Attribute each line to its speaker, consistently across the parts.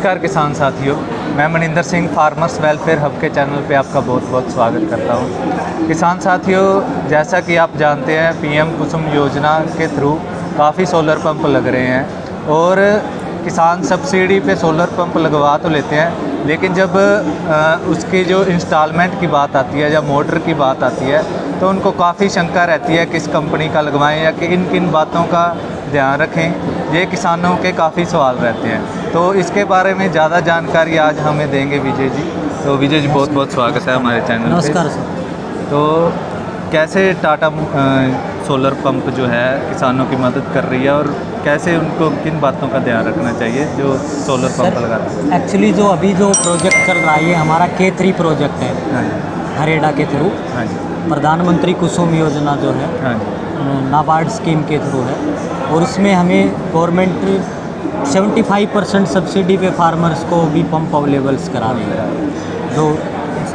Speaker 1: नमस्कार किसान साथियों, मैं Maninder Singh farmers welfare hub के चैनल पे आपका बहुत बहुत स्वागत करता हूँ। किसान साथियों, जैसा कि आप जानते हैं पीएम कुसुम योजना के थ्रू काफ़ी सोलर पंप लग रहे हैं और किसान सब्सिडी पे सोलर पंप लगवा तो लेते हैं, लेकिन जब उसकी जो इंस्टॉलमेंट की बात आती है या मोटर की बात आती है तो उनको काफ़ी शंका रहती है किस कंपनी का लगवाएं या कि किन किन बातों का ध्यान रखें। ये किसानों के काफ़ी सवाल रहते हैं, तो इसके बारे में ज़्यादा जानकारी आज हमें देंगे विजय जी। तो विजय जी, बहुत बहुत स्वागत है हमारे चैनल पे।
Speaker 2: नमस्कार सर।
Speaker 1: तो कैसे टाटा सोलर पंप जो है किसानों की मदद कर रही है और कैसे उनको किन बातों का ध्यान रखना चाहिए जो सोलर पंप लगा रहे हैं?
Speaker 2: एक्चुअली जो अभी जो प्रोजेक्ट चल रहा है ये हमारा K3 प्रोजेक्ट है।
Speaker 1: हाँ जी,
Speaker 2: हरेडा के थ्रू
Speaker 1: हाँ जी,
Speaker 2: प्रधानमंत्री कुसुम योजना जो है
Speaker 1: हाँ जी,
Speaker 2: नाबार्ड स्कीम के थ्रू है और इसमें हमें गवर्नमेंट 75% सब्सिडी पे फार्मर्स को भी पंप अवेलेबल्स करा रही है, जो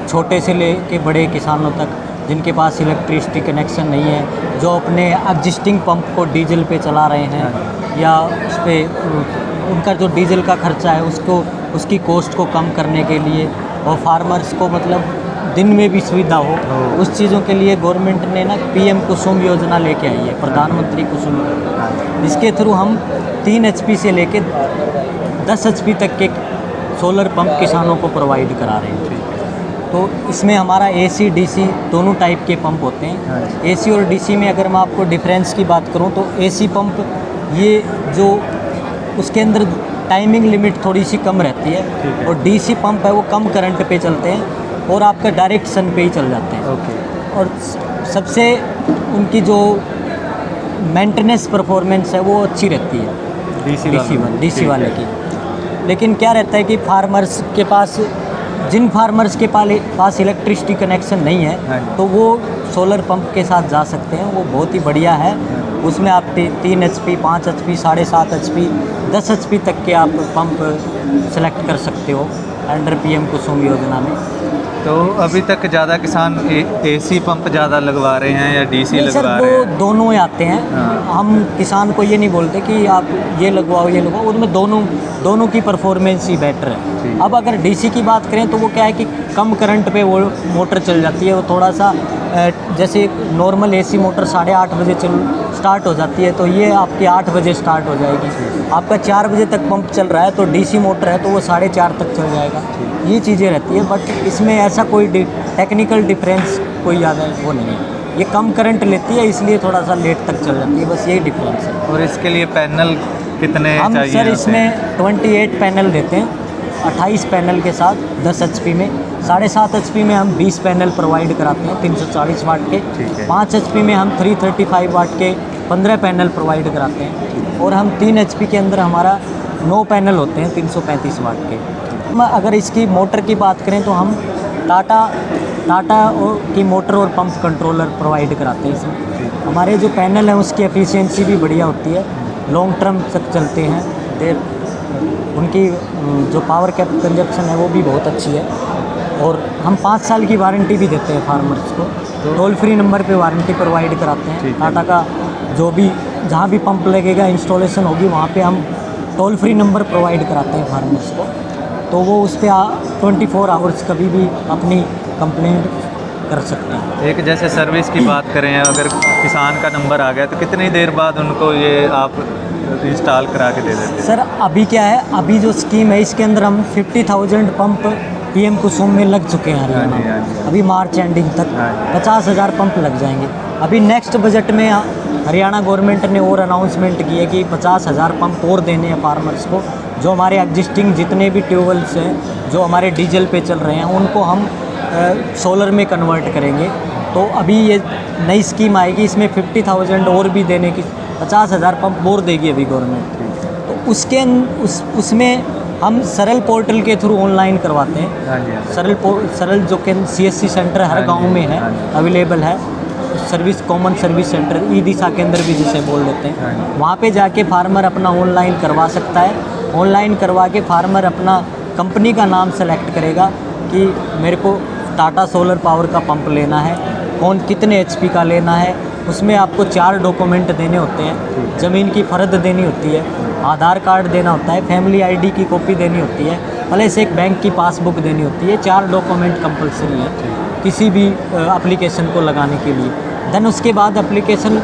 Speaker 2: छोटे से ले के बड़े किसानों तक जिनके पास इलेक्ट्रिसिटी कनेक्शन नहीं है, जो अपने एग्जिस्टिंग पंप को डीजल पे चला रहे हैं या उस पर उनका जो डीजल का खर्चा है उसकी कॉस्ट को कम करने के लिए और फार्मर्स को मतलब दिन में भी सुविधा हो, उस चीज़ों के लिए गवर्नमेंट ने ना पीएम कुसुम योजना लेके आई है, प्रधानमंत्री कुसुम योजना। इसके थ्रू हम 3 HP से लेके 10 HP तक के सोलर पंप किसानों को प्रोवाइड करा रहे हैं। तो इसमें हमारा AC DC दोनों टाइप के पंप होते हैं। AC और DC में अगर मैं आपको डिफरेंस की बात करूं तो AC पंप ये जो उसके अंदर टाइमिंग लिमिट थोड़ी सी कम रहती है और DC पंप है वो कम करंट पे चलते हैं और आपका डायरेक्ट सन पे ही चल जाते हैं। और सबसे उनकी जो मेंटेनेंस परफॉर्मेंस है वो अच्छी रहती है DC वाले की। लेकिन क्या रहता है कि फार्मर्स के पास जिन फार्मर्स के पास इलेक्ट्रिसिटी कनेक्शन नहीं है तो वो सोलर पंप के साथ जा सकते हैं, वो बहुत ही बढ़िया है। उसमें आप 3 HP, 5 HP, 7.5 HP, 10 HP तक के आप पंप सेलेक्ट कर सकते हो अंडर पीएम कुसुम योजना में।
Speaker 1: तो अभी तक ज़्यादा किसान AC पंप ज़्यादा लगवा रहे हैं या DC लगवा रहे हैं?
Speaker 2: दोनों ही आते हैं। हम किसान को ये नहीं बोलते कि आप ये लगवाओ ये लगवाओ, उनमें दोनों की परफॉर्मेंस ही बेटर है। अब अगर DC की बात करें तो वो क्या है कि कम करंट पे वो मोटर चल जाती है, वो थोड़ा सा जैसे नॉर्मल AC मोटर 8:30 बजे स्टार्ट हो जाती है तो ये आपकी 8 बजे स्टार्ट हो जाएगी। आपका 4 बजे तक पंप चल रहा है तो DC मोटर है तो वो 4:30 तक चल जाएगा। ये चीज़ें रहती है, बट इसमें ऐसा कोई टेक्निकल डिफरेंस कोई ज़्यादा वो नहीं है। ये कम करंट लेती है इसलिए थोड़ा सा लेट तक चल जाती है, बस यही डिफरेंस है।
Speaker 1: और इसके लिए पैनल कितने
Speaker 2: हम
Speaker 1: चाहिए?
Speaker 2: सर इसमें 28 पैनल देते हैं, 28 पैनल के साथ 10 HP में। 7.5 HP में हम 20 पैनल प्रोवाइड कराते हैं 340 वाट के। 5 HP में हम 335 वाट के 15 पैनल प्रोवाइड कराते हैं और हम 3 HP के अंदर हमारा 9 पैनल होते हैं 335 वाट के। अगर इसकी मोटर की बात करें तो हम टाटा की मोटर और पंप कंट्रोलर प्रोवाइड कराते हैं इसमें। हमारे जो पैनल हैं उसकी एफिशिएंसी भी बढ़िया होती है, लॉन्ग टर्म तक चलते हैं। उनकी जो पावर कैप कंजप्शन है वो भी बहुत अच्छी है और हम 5 साल की वारंटी भी देते हैं फार्मर्स को। टोल फ्री नंबर पे वारंटी प्रोवाइड कराते हैं। टाटा का जो भी जहाँ भी पंप लगेगा इंस्टॉलेशन होगी वहाँ पे हम टोल फ्री नंबर प्रोवाइड कराते हैं फार्मर्स को, तो वो उस पर 24 आवर्स कभी भी अपनी कंप्लेंट कर सकते हैं।
Speaker 1: एक जैसे सर्विस की बात करें, अगर किसान का नंबर आ गया तो कितनी देर बाद उनको ये आप इंस्टॉल करा के दे देते हैं?
Speaker 2: सर अभी क्या है, अभी जो स्कीम है इसके अंदर हम 50,000 पंप पीएम कुसुम में लग चुके हैं हरियाणा में। अभी मार्च एंडिंग तक 50,000 पंप लग जाएंगे। अभी नेक्स्ट बजट में हरियाणा गवर्नमेंट ने और अनाउंसमेंट की है कि 50,000 पंप और देने हैं फार्मर्स को। जो हमारे एग्जिस्टिंग जितने भी ट्यूबवेल्स हैं जो हमारे डीजल पे चल रहे हैं उनको हम सोलर में कन्वर्ट करेंगे। तो अभी ये नई स्कीम आएगी, इसमें 50,000 और भी देने की 50,000 पंप और देगी अभी गवर्नमेंट। तो उसमें हम सरल पोर्टल के थ्रू ऑनलाइन करवाते हैं। सरल जो कि CSC सेंटर हर गांव में है, अवेलेबल है। सर्विस कॉमन सर्विस सेंटर ई-दिशा केंद्र भी जिसे बोल देते हैं, वहाँ पे जाके फार्मर अपना ऑनलाइन करवा सकता है। ऑनलाइन करवा के फार्मर अपना कंपनी का नाम सेलेक्ट करेगा कि मेरे को टाटा सोलर पावर का पंप लेना है, कितने HP का लेना है। उसमें आपको 4 डॉक्यूमेंट देने होते हैं। ज़मीन की फ़र्द देनी होती है, आधार कार्ड देना होता है, फैमिली आईडी की कॉपी देनी होती है, प्लस एक बैंक की पासबुक देनी होती है। 4 डॉक्यूमेंट कंपलसरी है किसी भी एप्लीकेशन को लगाने के लिए। देन उसके बाद एप्लीकेशन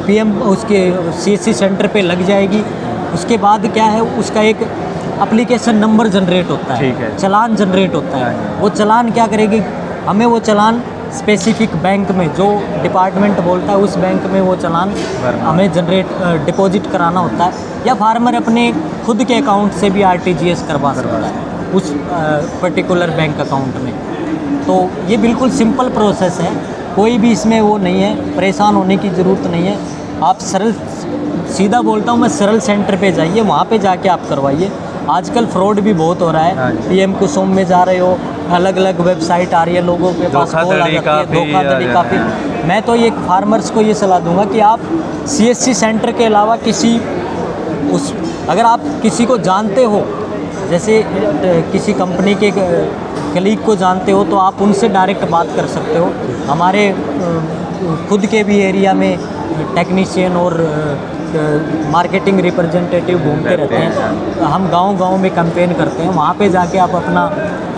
Speaker 2: पीएम उसके सीएससी सेंटर पे लग जाएगी। उसके बाद क्या है, उसका एक एप्लीकेशन नंबर जनरेट होता है,
Speaker 1: ठीक है।
Speaker 2: चालान जनरेट होता है। वो चालान क्या करेगी, हमें वो चालान स्पेसिफिक बैंक में जो डिपार्टमेंट बोलता है उस बैंक में वो चालान हमें जनरेट डिपॉजिट कराना होता है, या फार्मर अपने खुद के अकाउंट से भी आरटीजीएस करवा सकता है उस पर्टिकुलर बैंक अकाउंट में। तो ये बिल्कुल सिंपल प्रोसेस है, कोई भी इसमें वो नहीं है, परेशान होने की ज़रूरत नहीं है। आप सरल, सीधा बोलता हूँ मैं, सरल सेंटर पे जाइए, वहाँ पे जाके आप करवाइए। आजकल फ्रॉड भी बहुत हो रहा है, पीएम कुसुम में जा रहे हो, अलग अलग वेबसाइट आ रही है, लोगों के पास कॉल आ जाती है, धोखाधड़ी काफ़ी। मैं तो ये फार्मर्स को ये सलाह दूंगा कि आप सीएससी सेंटर के अलावा किसी अगर आप किसी को जानते हो, जैसे किसी कंपनी के कलीग को जानते हो, तो आप उनसे डायरेक्ट बात कर सकते हो। हमारे खुद के भी एरिया में टेक्नीशियन और मार्केटिंग रिप्रेजेंटेटिव घूमते रहते हैं। हम गांव-गांव में कैंपेन करते हैं, वहाँ पे जाके आप अपना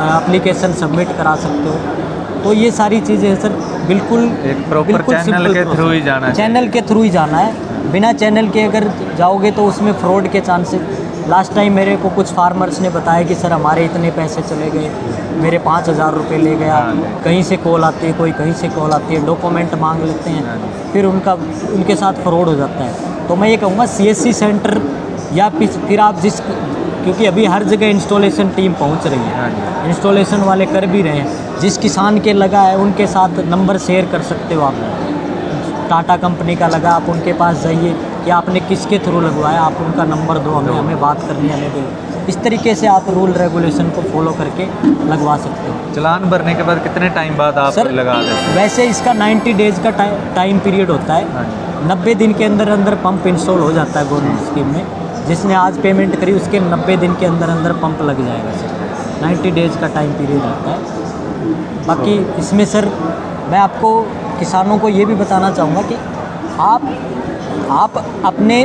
Speaker 2: एप्लीकेशन सबमिट करा सकते हो। तो ये सारी चीज़ें सर बिल्कुल
Speaker 1: एक प्रॉपर चैनल के थ्रू ही जाना है,
Speaker 2: चैनल के थ्रू ही जाना है। बिना चैनल के अगर जाओगे तो उसमें फ्रॉड के चांसेस। लास्ट टाइम मेरे को कुछ फार्मर्स ने बताया कि सर हमारे इतने पैसे चले गए, मेरे 5,000 रुपये ले गया। कहीं से कॉल आती है, कोई कहीं से कॉल आती है, डॉक्यूमेंट मांग लेते हैं, फिर उनके साथ फ्रॉड हो जाता है। तो मैं ये कहूँगा सीएससी सेंटर या फिर आप क्योंकि अभी हर जगह इंस्टॉलेशन टीम पहुंच रही है, इंस्टॉलेशन वाले कर भी रहे हैं। जिस किसान के लगा है उनके साथ नंबर शेयर कर सकते हो आप। टाटा कंपनी का लगा, आप उनके पास जाइए कि आपने किसके थ्रू लगवाया, आप उनका नंबर दो, हमें बात करनी है, हमें दो। इस तरीके से आप रूल रेगुलेशन को फॉलो करके लगवा सकते हो।
Speaker 1: चालान भरने के बाद कितने टाइम बाद आप
Speaker 2: सर
Speaker 1: लगा देते हैं?
Speaker 2: वैसे इसका 90 डेज़ का टाइम पीरियड होता है। 90 दिन के अंदर अंदर पंप इंस्टॉल हो जाता है गवर्नमेंट स्कीम में। जिसने आज पेमेंट करी उसके 90 दिन के अंदर अंदर पंप लग जाएगा सर। 90 डेज़ का टाइम पीरियड रहता है। बाकी इसमें सर मैं आपको किसानों को ये भी बताना चाहूँगा कि आप अपने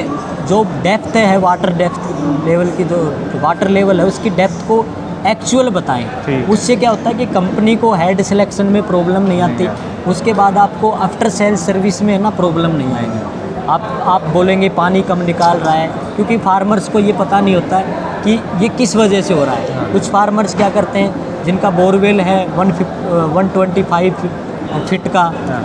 Speaker 2: जो डेप्थ है, वाटर डेप्थ लेवल की, जो वाटर लेवल है उसकी डेप्थ को एक्चुअल बताएं। उससे क्या होता है कि कंपनी को हेड सिलेक्शन में प्रॉब्लम नहीं आती। उसके बाद आपको आफ्टर सेल सर्विस में ना प्रॉब्लम नहीं आएगी। आप बोलेंगे पानी कम निकाल रहा है, क्योंकि फार्मर्स को ये पता नहीं होता है कि ये किस वजह से हो रहा है। कुछ फार्मर्स क्या करते हैं, जिनका बोरवेल है 125 फिट का,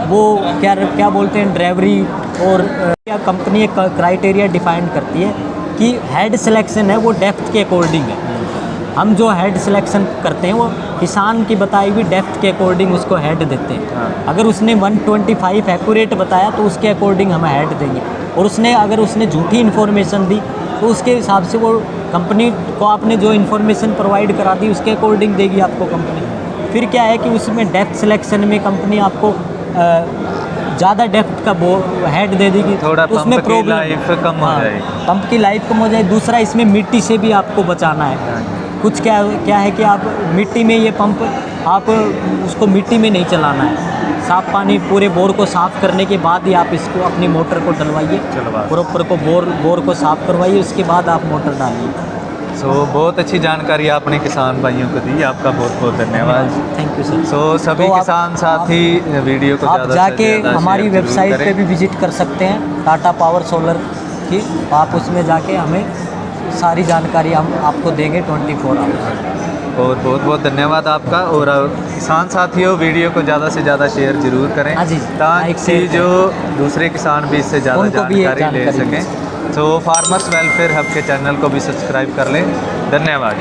Speaker 2: वो क्या बोलते हैं ड्राइवरी, और क्या कंपनी एक क्राइटेरिया डिफाइन करती है कि हेड सिलेक्शन है वो डेप्थ के अकॉर्डिंग है। हम जो हेड सिलेक्शन करते हैं वो किसान की बताई हुई डेप्थ के अकॉर्डिंग उसको हेड देते हैं। अगर उसने 125 एक्यूरेट बताया तो उसके अकॉर्डिंग हम हेड देंगे, और अगर उसने झूठी इन्फॉर्मेशन दी तो उसके हिसाब से वो कंपनी को आपने जो इन्फॉर्मेशन प्रोवाइड करा दी उसके अकॉर्डिंग देगी आपको कंपनी। फिर क्या है कि उसमें डेप्थ सिलेक्शन में कंपनी आपको ज़्यादा डेप्थ का हेड दे देगी,
Speaker 1: थोड़ा
Speaker 2: तो उसमें
Speaker 1: पंप की लाइफ कम हो जाएगी।
Speaker 2: पंप की लाइफ कम हो जाए। दूसरा, इसमें मिट्टी से भी आपको बचाना है। कुछ क्या है कि आप मिट्टी में ये पंप आप उसको मिट्टी में नहीं चलाना है। साफ़ पानी पूरे बोर को साफ़ करने के बाद ही आप इसको अपनी मोटर को डलवाइए, प्रॉपर को बोर को साफ़ करवाइए, उसके बाद आप मोटर डालिए।
Speaker 1: बहुत अच्छी जानकारी आपने किसान भाइयों को दी, आपका बहुत बहुत धन्यवाद।
Speaker 2: Thank you sir.
Speaker 1: सभी किसान साथी वीडियो को
Speaker 2: आप जाके हमारी वेबसाइट पे भी विजिट कर सकते हैं, टाटा पावर सोलर की। आप उसमें जाके हमें सारी जानकारी हम आपको देंगे 24 आवर्स।
Speaker 1: और बहुत बहुत धन्यवाद आपका। और किसान साथियों, वीडियो को ज़्यादा से ज़्यादा शेयर ज़रूर करें, ताकि जो दूसरे किसान भी इससे ज़्यादा जानकारी ले सकें। फार्मर्स वेलफेयर हब के चैनल को भी सब्सक्राइब कर लें। धन्यवाद।